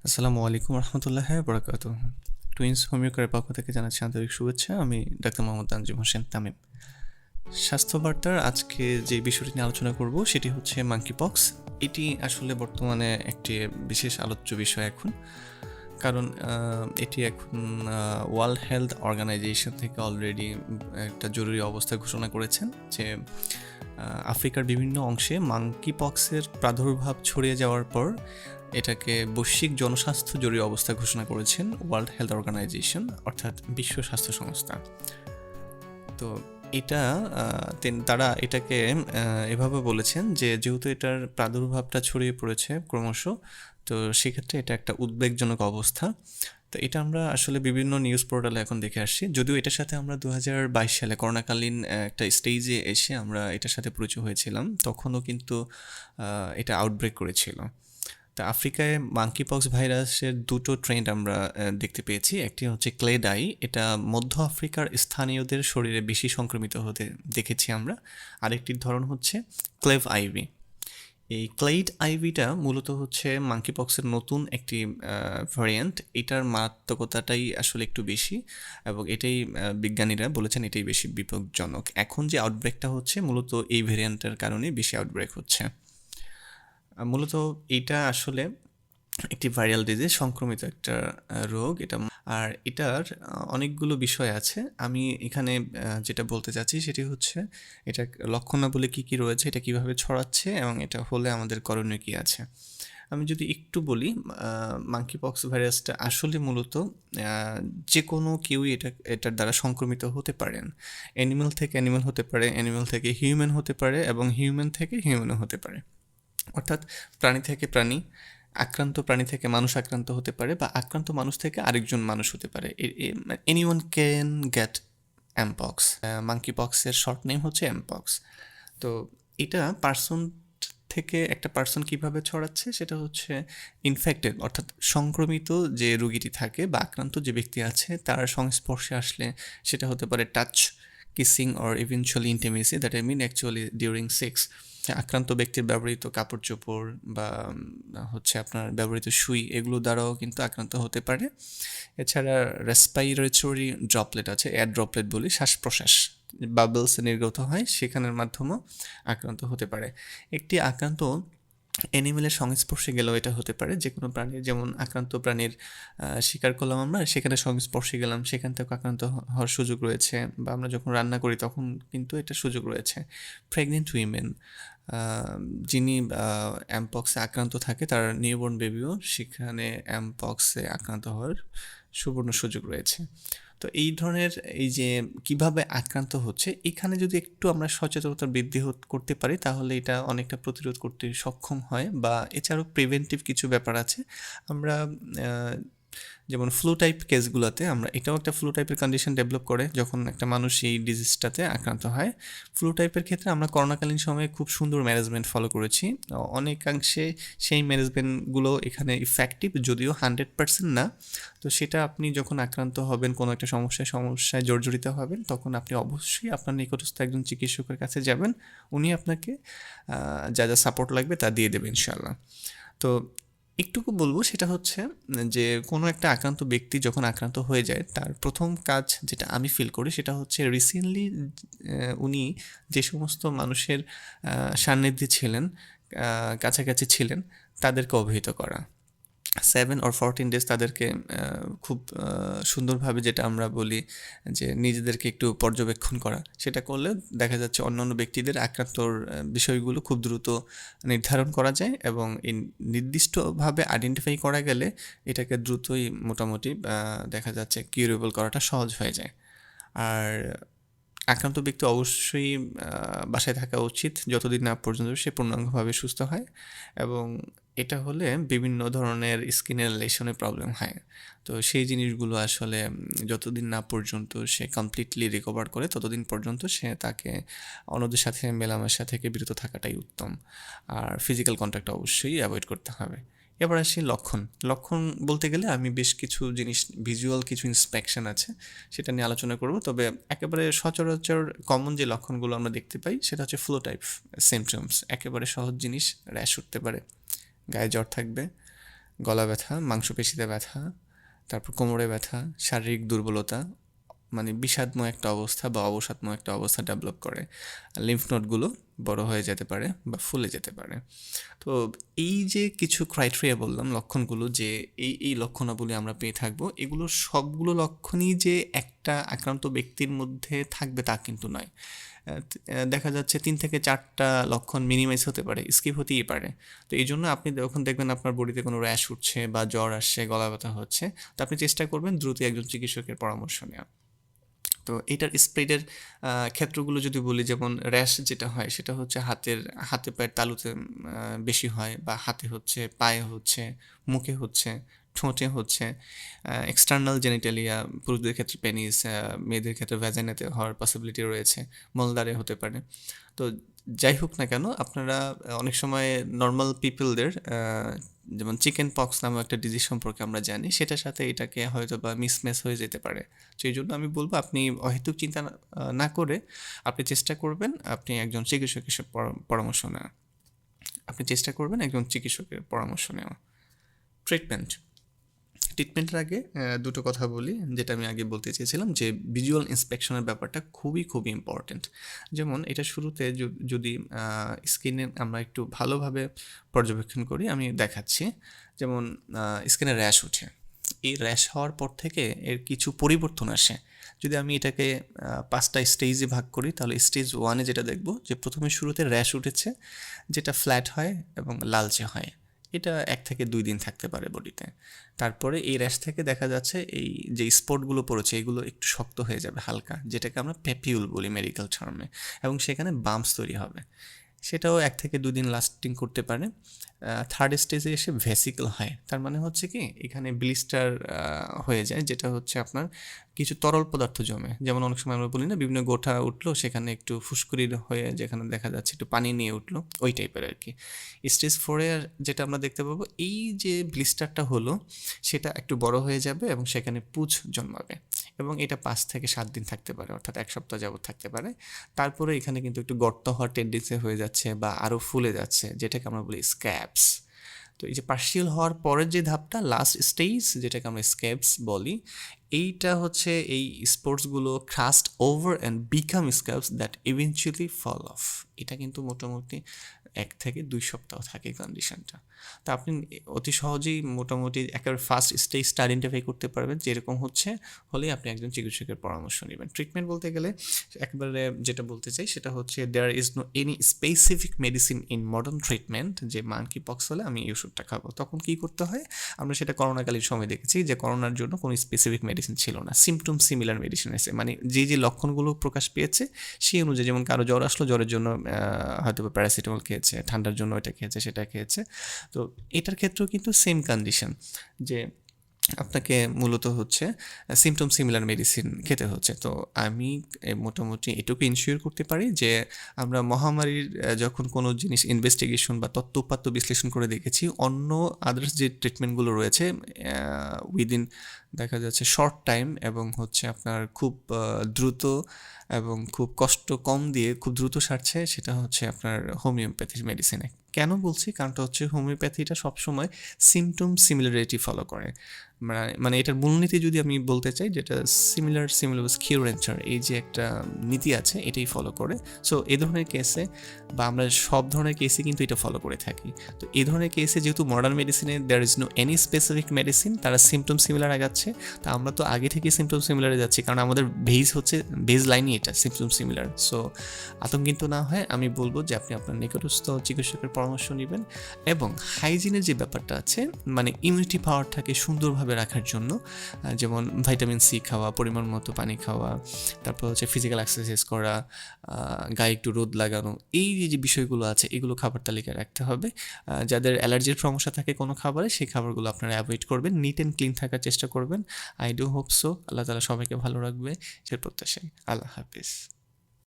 আসসালামু আলাইকুম রহমতুল্লাহ বরকাত। টুইন্স হোমিওকেয়ারের পক্ষ থেকে জানাচ্ছি আন্তরিক শুভেচ্ছা। আমি ডাক্তার মোহাম্মদ তানজিম হোসেন তামিম। স্বাস্থ্য বার্তার আজকে যে বিষয়টি নিয়ে আলোচনা করব সেটি হচ্ছে মাঙ্কি পক্স। এটি আসলে বর্তমানে একটি বিশেষ আলোচ্য বিষয় এখন, কারণ এটি এখন ওয়ার্ল্ড হেলথ অর্গানাইজেশন থেকে অলরেডি একটা জরুরি অবস্থা ঘোষণা করেছেন যে আফ্রিকার বিভিন্ন অংশে মাঙ্কি পক্সের প্রাদুর্ভাব ছড়িয়ে যাওয়ার পর এটাকে বৈশ্বিক জনস্বাস্থ্য জরুরি অবস্থা ঘোষণা করেছেন ওয়ার্ল্ড হেলথ অর্গানাইজেশন, অর্থাৎ বিশ্ব স্বাস্থ্য সংস্থা। তো এটা তারা এটাকে এভাবে বলেছেন যে যেহেতু এটার প্রাদুর্ভাবটা ছড়িয়ে পড়েছে ক্রমশ, তো সেক্ষেত্রে এটা একটা উদ্বেগজনক অবস্থা। তো এটা আমরা আসলে বিভিন্ন নিউজ পোর্টালে এখন দেখে আসছি, যদিও এটার সাথে আমরা 2022 সালে করোনাকালীন একটা স্টেজে এসে আমরা এটার সাথে পরিচয় হয়েছিলাম, তখনও কিন্তু এটা আউটব্রেক করেছিল। তা আফ্রিকায় মাঙ্কি পক্স ভাইরাসের দুটো ট্রেন্ড আমরা দেখতে পেয়েছি। একটি হচ্ছে ক্লেড আই, এটা মধ্য আফ্রিকার স্থানীয়দের শরীরে বেশি সংক্রমিত হতে দেখেছি আমরা। আরেকটির ধরন হচ্ছে ক্লেভ আইভি। এই ক্লেড আইভিটা মূলত হচ্ছে মাঙ্কি পক্সের নতুন একটি ভ্যারিয়েন্ট। এটার মারাত্মকতাটাই আসলে একটু বেশি, এবং এটাই বিজ্ঞানীরা বলেছেন এটাই বেশি বিপজ্জনক। এখন যে আউটব্রেকটা হচ্ছে মূলত এই ভ্যারিয়েন্টের কারণে বেশি আউটব্রেক হচ্ছে। মূলত এটা আসলে একটি ভাইরাল ডিজিজ, সংক্রমিত একটা রোগ এটা। আর এটার অনেকগুলো বিষয় আছে। আমি এখানে যেটা বলতে চাচ্ছি সেটি হচ্ছে এটা লক্ষণাবলী কী কী রয়েছে, এটা কিভাবে ছড়াচ্ছে, এবং এটা হলে আমাদের করণীয় কী আছে। আমি যদি একটু বলি, মাঙ্কি পক্স ভাইরাসটা আসলে মূলত যে কোনো কেউই এটার দ্বারা সংক্রমিত হতে পারেন। অ্যানিমেল থেকে অ্যানিমেল হতে পারে, অ্যানিমেল থেকে হিউম্যান হতে পারে, এবং হিউম্যান থেকে হিউম্যানও হতে পারে। অর্থাৎ প্রাণী থেকে প্রাণী, আক্রান্ত প্রাণী থেকে মানুষ আক্রান্ত হতে পারে, বা আক্রান্ত মানুষ থেকে আরেকজন মানুষ হতে পারে। Anyone can get mpox. Monkey পক্সের শর্ট নেম হচ্ছে এমপক্স। তো এটা পার্সন থেকে একটা পার্সন কিভাবে ছড়াচ্ছে সেটা হচ্ছে ইনফেক্টেড, অর্থাৎ সংক্রমিত যে রোগীটি থাকে বা আক্রান্ত যে ব্যক্তি আছে তার সংস্পর্শে আসলে সেটা হতে পারে touch, kissing, or eventually intimacy, that I mean actually during sex. আক্রান্ত ব্যক্তির ব্যবহৃত কাপড় চোপড় বা হচ্ছে আপনার ব্যবহৃত সুই, এগুলো দ্বারাও কিন্তু আক্রান্ত হতে পারে। এছাড়া রেসপাইরেটরি ড্রপলেট আছে, এয়ার ড্রপলেট বলি, শ্বাস প্রশ্বাস বাবলস নির্গত হয়, সেখানের মাধ্যমেও আক্রান্ত হতে পারে। একটি আক্রান্ত অ্যানিমেলের সংস্পর্শে গেলেও এটা হতে পারে, যে কোনো প্রাণীর, যেমন আক্রান্ত প্রাণীর শিকার করলাম আমরা, সেখানে সংস্পর্শে গেলাম, সেখান থেকে আক্রান্ত হওয়ার সুযোগ রয়েছে, বা আমরা যখন রান্না করি তখন কিন্তু এটা সুযোগ রয়েছে। প্রেগনেন্ট উইমেন যিনি অ্যামপক্সে আক্রান্ত থাকে, তার নিউবর্ন বেবিও সেখানে অ্যামপক্সে আক্রান্ত হওয়ার সুবর্ণ সুযোগ রয়েছে। তো এই ধরনের এই যে কিভাবে আক্রান্ত হচ্ছে, এখানে যদি একটু আমরা সচেতনতা বৃদ্ধি করতে পারি তাহলে এটা অনেকটা প্রতিরোধ করতে সক্ষম হয়। বা এছাড়াও প্রিভেন্টিভ কিছু ব্যাপার আছে। আমরা যেমন ফ্লু টাইপ কেসগুলোতে আমরা, এটাও একটা ফ্লু টাইপের কন্ডিশন ডেভেলপ করে যখন একটা মানুষ এই ডিজিজটাতে আক্রান্ত হয়। ফ্লু টাইপের ক্ষেত্রে আমরা করোনাকালীন সময়ে খুব সুন্দর ম্যানেজমেন্ট ফলো করেছি। অনেকাংশে সেই ম্যানেজমেন্টগুলো এখানে ইফেক্টিভ, যদিও 100% না। তো সেটা আপনি যখন আক্রান্ত হবেন, কোনো একটা সমস্যায় জর্জরিত হবেন, তখন আপনি অবশ্যই আপনার নিকটস্থ একজন চিকিৎসকের কাছে যাবেন। উনি আপনাকে যা যা সাপোর্ট লাগবে তা দিয়ে দেবে ইনশাল্লাহ। তো একটুকু বলবো সেটা হচ্ছে যে কোনো একটা আক্রান্ত ব্যক্তি যখন আক্রান্ত হয়ে যায়, তার প্রথম কাজ যেটা আমি ফিল করি সেটা হচ্ছে রিসেন্টলি উনি যে সমস্ত মানুষের সান্নিধ্যে ছিলেন, কাছাকাছি ছিলেন, তাদেরকে অবহিত করা। 7 or 14 days তাদেরকে খুব সুন্দরভাবে, যেটা আমরা বলি যে নিজেদেরকে একটু পর্যবেক্ষণ করা, সেটা করলে দেখা যাচ্ছে অন্যান্য ব্যক্তিদের আক্রান্তর বিষয়গুলো খুব দ্রুত নির্ধারণ করা যায়, এবং এই নির্দিষ্টভাবে আইডেন্টিফাই করা গেলে এটাকে দ্রুতই মোটামুটি দেখা যাচ্ছে কিউরেবল করাটা সহজ হয়ে যায়। আর আক্রান্ত ব্যক্তি অবশ্যই বাসায় থাকা উচিত যতদিন না পর্যন্ত সে পূর্ণাঙ্গভাবে সুস্থ হয়, এবং এটা হলে বিভিন্ন ধরনের স্কিনের লেশনে প্রবলেম হয়। তো সেই জিনিসগুলো আসলে যতদিন না পর্যন্ত সে কমপ্লিটলি রিকভার করে ততদিন পর্যন্ত তাকে অন্যদের সাথে মেলামেশা থেকে বিরত থাকাটাই উত্তম। আর ফিজিক্যাল কন্ট্যাক্ট অবশ্যই অ্যাভয়েড করতে হবে। এবার আসি লক্ষণ। লক্ষণ বলতে গেলে আমি বেশ কিছু জিনিস, ভিজুয়াল কিছু ইন্সপেকশন আছে, সেটা নিয়ে আলোচনা করব। তবে একেবারে সচরাচর কমন যে লক্ষণগুলো আমরা দেখতে পাই সেটা হচ্ছে ফ্লু টাইপ সিমটমস। একেবারে সহজ জিনিস, র্যাশ উঠতে পারে, গায়ে জ্বর থাকবে, গলা ব্যথা, মাংসপেশিতে ব্যথা, তারপর কোমরে ব্যথা, শারীরিক দুর্বলতা, মানে বিষাদময় একটা অবস্থা বা অবসাদময় একটা অবস্থা ডেভেলপ করে। লিম্ফ নোডগুলো বড় হয়ে যেতে পারে বা ফুলে যেতে পারে। তো এই যে কিছু ক্রাইটেরিয়া বললাম, লক্ষণগুলো, যে এই লক্ষণাবলী আমরা পেয়ে থাকবো, এগুলো সবগুলো লক্ষণই যে একটা আক্রান্ত ব্যক্তির মধ্যে থাকবে তা কিন্তু নয়। দেখা যাচ্ছে 3 থেকে 4টা লক্ষণ মিনিমাইজ হতে পারে, স্কিপ হতেই পারে। তো এই জন্য আপনি যখন দেখবেন আপনার বডিতে কোনো র্যাশ উঠছে বা জ্বর আসছে, গলা ব্যথা হচ্ছে, তো আপনি চেষ্টা করবেন দ্রুত একজন চিকিৎসকের পরামর্শ নেওয়া। তো এটার স্প্রেডের ক্ষেত্রগুলো যদি বলি, যেমন র্যাশ যেটা হয় সেটা হচ্ছে হাতে পায়ের তালুতে বেশি হয়, বা হাতে হচ্ছে, পায়ে হচ্ছে, মুখে হচ্ছে, ঠোঁটে হচ্ছে, এক্সটার্নাল জেনিটালিয়া, পুরুষদের ক্ষেত্রে পেনিস, মেয়েদের ক্ষেত্রে ভ্যাজাইনাতে হওয়ার পসিবিলিটি রয়েছে, মলদ্বারে হতে পারে। তো যাই হোক না কেন, আপনারা অনেক সময় নর্মাল পিপলদের যেমন চিকেন পক্স নামে একটা ডিজিজ সম্পর্কে আমরা জানি, সেটার সাথে এটাকে হয়তো বা মিসম্যাচ হয়ে যেতে পারে। সেই জন্য আমি বলবো আপনি অহেতুক চিন্তা না করে আপনি চেষ্টা করবেন আপনি একজন চিকিৎসকের পরামর্শ নেওয়া। আপনি চেষ্টা করবেন একজন চিকিৎসকের পরামর্শ নেওয়া। ট্রিটমেন্টের আগে দুটো কথা বলি, যেটা আমি আগে বলতে চেয়েছিলাম, যে ভিজুয়াল ইন্সপেকশনের ব্যাপারটা খুবই খুবই ইম্পর্ট্যান্ট। যেমন এটা শুরুতে যদি স্কিনে আমরা একটু ভালোভাবে পর্যবেক্ষণ করি, আমি দেখাচ্ছি। যেমন স্কিনে র্যাশ ওঠে, এই র্যাশ হওয়ার পর থেকে এর কিছু পরিবর্তন আসে। যদি আমি এটাকে 5টা স্টেজে ভাগ করি, তাহলে স্টেজ 1-এ যেটা দেখব, যে প্রথমে শুরুতে র্যাশ উঠেছে, যেটা ফ্ল্যাট হয় এবং লালচে হয়। এটা 1 থেকে 2 দিন থাকতে পারে বডিতে। তারপরে এই র্যাশ থেকে দেখা যাচ্ছে এই যে স্পটগুলো পড়েছে এগুলো একটু শক্ত হয়ে যাবে হালকা, যেটাকে আমরা প্যাপিউল বলি মেডিকেল টার্মে, এবং সেখানে বাম্পস তৈরি হবে। সেটাও 1 থেকে 2 দিন লাস্টিং করতে পারে। থার্ড স্টেজে এসে ভেসিকল হয়, তার মানে হচ্ছে কি এখানে ব্লিস্টার হয়ে যায়, যেটা হচ্ছে আপনার কিছু তরল পদার্থ জমে। যেমন অনেক সময় আমরা বলি না, বিভিন্ন গোঠা উঠলো, সেখানে একটু ফুসকুড়ির হয়ে যেখানে দেখা যাচ্ছে একটু পানি নিয়ে উঠলো, ওই টাইপের আর কি। স্টেজ 4-এ যেটা আমরা দেখতে পাবো, এই যে ব্লিস্টারটা হলো সেটা একটু বড় হয়ে যাবে এবং সেখানে পুঁজ জন্মাবে, এবং এটা 5 থেকে 7 দিন থাকতে পারে, অর্থাৎ 1 সপ্তাহ যাবত থাকতে পারে। তারপরে এখানে কিন্তু একটু গর্ত হওয়ার টেন্ডেন্সি হয়ে যাচ্ছে বা আরও ফুলে যাচ্ছে, যেটাকে আমরা বলি স্ক্যাবস। তো এই যে পার্শিয়াল হওয়ার পরের যে ধাপটা, লাস্ট স্টেজ, যেটাকে আমরা স্ক্যাবস বলি, এইটা হচ্ছে এই স্পোর্টসগুলো crust over and become scabs that eventually fall off. এটা কিন্তু মোটামুটি 1 থেকে 2 সপ্তাহ থাকে কন্ডিশনটা। তো আপনি অতি সহজেই মোটামুটি একেবারে ফার্স্ট স্টেজটা আইডেন্টিফাই করতে পারবেন, যেরকম হচ্ছে হলেই আপনি একজন চিকিৎসকের পরামর্শ নেবেন। ট্রিটমেন্ট বলতে গেলে একেবারে যেটা বলতে চাই সেটা হচ্ছে, there is no any specific medicine in modern treatment, যে মাঙ্কি পক্স হলে আমি এই ওষুধটা খাবো। তখন কী করতে হয়, আমরা সেটা করোনাকালীন সময় দেখেছি যে করোনার জন্য কোনো স্পেসিফিক মেডিসিন ছিল না, সিমটম সিমিলার মেডিসিন এসে, মানে যে লক্ষণগুলো প্রকাশ পেয়েছে সেই অনুযায়ী, যেমন কারো জ্বর আসলো, জ্বরের জন্য হয়তো প্যারাসিটামল খেয়েছে, ঠান্ডার জন্য এটা খেয়েছে, সেটা খেয়েছে। তো এটার ক্ষেত্রেও কিন্তু সেম কন্ডিশন, যে আপনাকে মূলত হচ্ছে সিমটম সিমিলার মেডিসিন খেতে হচ্ছে। তো আমি মোটামুটি এটুকু ইনশিওর করতে পারি যে আমরা মহামারীর যখন কোনো জিনিস ইনভেস্টিগেশন বা তথ্য উপাত্ত বিশ্লেষণ করে দেখেছি, অন্য আদার্স যে ট্রিটমেন্টগুলো রয়েছে উইদিন দেখা যাচ্ছে শর্ট টাইম, এবং হচ্ছে আপনার খুব দ্রুত এবং খুব কষ্ট কম দিয়ে খুব দ্রুত সারছে, সেটা হচ্ছে আপনার হোমিওপ্যাথির মেডিসিনে। কেন বলছি, কারণটা হচ্ছে হোমিওপ্যাথিটা সবসময় সিমটম সিমিলারিটি ফলো করে। মানে এটার মূলনীতি যদি আমি বলতে চাই, যেটা সিমিলার কিউর এন্সার, এই যে একটা নীতি আছে, এটাই ফলো করে। সো এই ধরনের কেসে, বা আমরা সব ধরনের কেসে কিন্তু এটা ফলো করে থাকি। তো এই ধরনের কেসে যেহেতু মডার্ন মেডিসিনে there is no any specific medicine, তারা সিমটম সিমিলার আগাচ্ছে, তা আমরা তো আগে থেকে সিমটম সিমিলারে যাচ্ছি, কারণ আমাদের বেজ লাইনই এটা সিমটম সিমিলার। সো আতঙ্কিত না হয় আমি বলবো যে আপনি আপনার নিকটস্থ চিকিৎসকের পরামর্শ নেবেন, এবং হাইজিনের যে ব্যাপারটা আছে, মানে ইমিউনিটি পাওয়ারটাকে সুন্দরভাবে রাখার জন্য, যেমন ভিটামিন সি খাওয়া, পরিমাণ মতো পানি খাওয়া, তারপর হচ্ছে ফিজিক্যাল এক্সারসাইজ করা, গায়ে একটু রোদ লাগানো, এই যে বিষয়গুলো আছে এগুলো খাবার তালিকায় রাখতে হবে। যাদের অ্যালার্জির সমস্যা থাকে কোনো খাবারে, সেই খাবারগুলো আপনারা অ্যাভয়েড করবেন, নিট অ্যান্ড ক্লিন থাকার চেষ্টা করবেন। I do hope so. আল্লাহ তাআলা সবাইকে ভালো রাখবে, সে প্রত্যাশাই। আল্লাহ হাফিজ।